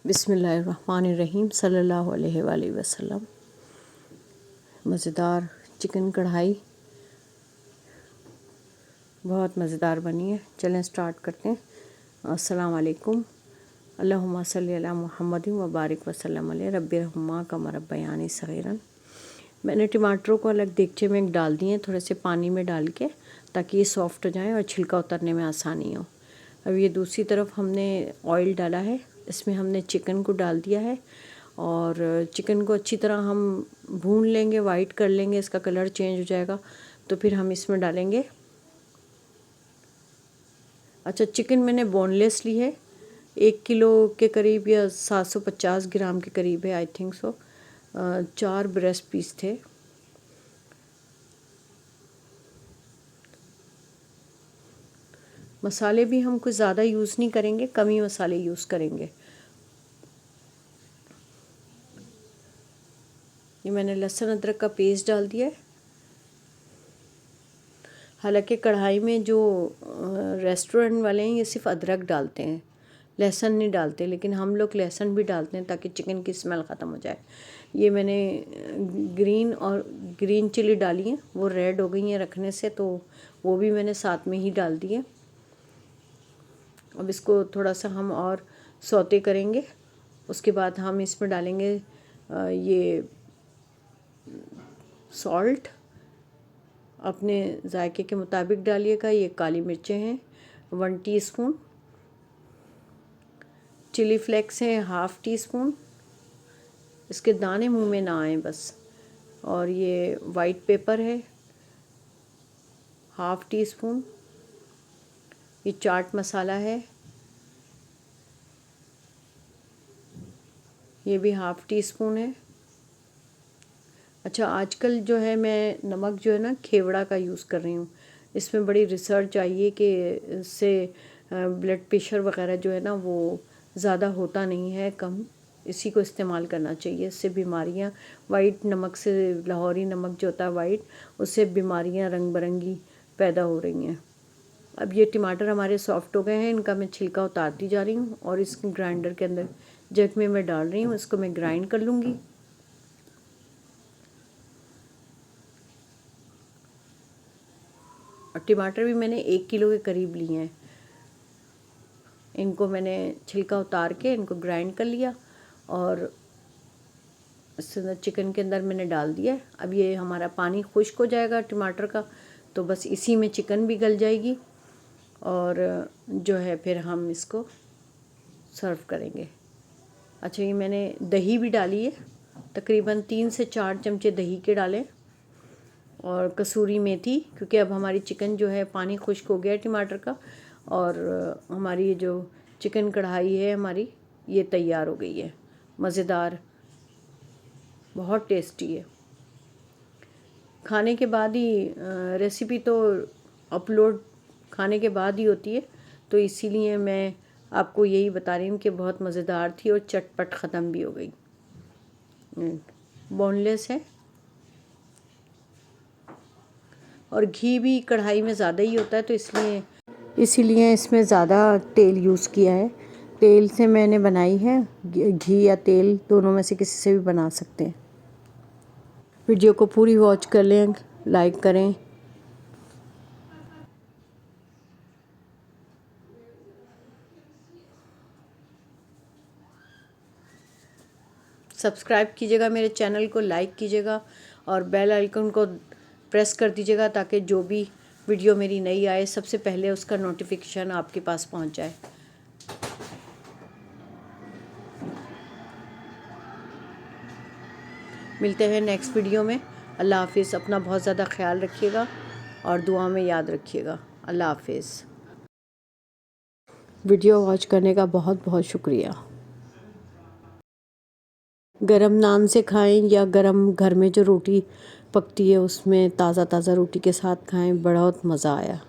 बिस्मिल्लाहिर्रहमानिर्रहीम सल्लल्लाहु अलैहि वसल्लम। मज़ेदार चिकन कढ़ाई बहुत मज़ेदार बनी है। चलें स्टार्ट करते हैं। अस्सलाम वालेकुम। अल्लाहुम्मा सल्ली अला मुहम्मदिन व बारिक वसल्लम अलैहि रब्बिरहम्मा कमा रब्बयानी सगीरन। मैंने टमाटरों को अलग देगचे में डाल दिए, थोड़े से पानी में डाल के, ताकि ये सॉफ़्ट हो जाए और छिलका उतरने में आसानी हो। अब ये दूसरी तरफ हमने ऑयल डाला है, इसमें हमने चिकन को डाल दिया है और चिकन को अच्छी तरह हम भून लेंगे, वाइट कर लेंगे, इसका कलर चेंज हो जाएगा तो फिर हम इसमें डालेंगे। अच्छा, चिकन मैंने बोनलेस ली है, 1 किलो के करीब या 750 ग्राम के करीब है, I think so. 4 breast piece थे। मसाले भी हम कुछ ज़्यादा यूज़ नहीं करेंगे, कम ही मसाले यूज़ करेंगे। ये मैंने लहसुन अदरक का पेस्ट डाल दिया है। हालांकि कढ़ाई में जो रेस्टोरेंट वाले हैं ये सिर्फ अदरक डालते हैं, लहसुन नहीं डालते, लेकिन हम लोग लहसुन भी डालते हैं ताकि चिकन की स्मेल ख़त्म हो जाए। ये मैंने ग्रीन चिली डाली है, वो रेड हो गई हैं रखने से, तो वो भी मैंने साथ में ही डाल दिए। अब इसको थोड़ा सा हम और सौते करेंगे। उसके बाद हम इसमें डालेंगे ये सॉल्ट, अपने जायके के मुताबिक डालिएगा। ये काली मिर्चें हैं 1 टीस्पून, चिली फ्लेक्स हैं 1/2 टीस्पून, इसके दाने मुंह में ना आए बस। और ये वाइट पेपर है 1/2 टीस्पून, ये चाट मसाला है, ये भी 1/2 टीस्पून है। अच्छा, आजकल जो है मैं नमक जो है ना खेवड़ा का यूज़ कर रही हूँ। इसमें बड़ी रिसर्च आई है कि इससे ब्लड प्रेशर वगैरह जो है ना वो ज़्यादा होता नहीं है, कम। इसी को इस्तेमाल करना चाहिए, इससे बीमारियाँ, वाइट नमक से, लाहौरी नमक जो होता है वाइट, उससे बीमारियाँ रंग बिरंगी पैदा हो रही हैं। अब ये टमाटर हमारे सॉफ्ट हो गए हैं, इनका मैं छिलका उतारती जा रही हूँ और इस ग्राइंडर के अंदर जग में मैं डाल रही हूँ, इसको मैं ग्राइंड कर लूँगी। और टमाटर भी मैंने 1 किलो के करीब लिए हैं। इनको मैंने छिलका उतार के इनको ग्राइंड कर लिया और इसके अंदर चिकन के अंदर मैंने डाल दिया। अब ये हमारा पानी खुश्क हो जाएगा टमाटर का, तो बस इसी में चिकन भी गल जाएगी और जो है फिर हम इसको सर्व करेंगे। अच्छा, ये मैंने दही भी डाली है, तकरीबन 3 से 4 चमचे दही के डालें, और कसूरी मेथी, क्योंकि अब हमारी चिकन जो है पानी खुश्क हो गया है टमाटर का, और हमारी ये जो चिकन कढ़ाई है हमारी ये तैयार हो गई है। मज़ेदार, बहुत टेस्टी है। खाने के बाद ही रेसिपी तो अपलोड खाने के बाद ही होती है, तो इसीलिए मैं आपको यही बता रही हूँ कि बहुत मज़ेदार थी और चटपट ख़त्म भी हो गई। बोनलेस है और घी भी कढ़ाई में ज़्यादा ही होता है, तो इसीलिए इसमें ज़्यादा तेल यूज़ किया है। तेल से मैंने बनाई है, घी या तेल दोनों में से किसी से भी बना सकते हैं। वीडियो को पूरी वॉच कर लें, लाइक करें। सब्सक्राइब कीजिएगा, मेरे चैनल को लाइक कीजिएगा और बेल आइकन को प्रेस कर दीजिएगा ताकि जो भी वीडियो मेरी नई आए सबसे पहले उसका नोटिफिकेशन आपके पास पहुंच जाए। मिलते हैं नेक्स्ट वीडियो में। अल्लाह हाफिज़। अपना बहुत ज़्यादा ख्याल रखिएगा और दुआ में याद रखिएगा। अल्लाह हाफिज़। वीडियो वॉच करने का बहुत बहुत शुक्रिया। गरम नान से खाएं या गरम घर में जो रोटी पकती है उसमें ताज़ा ताज़ा रोटी के साथ खाएं, बहुत मज़ा आया।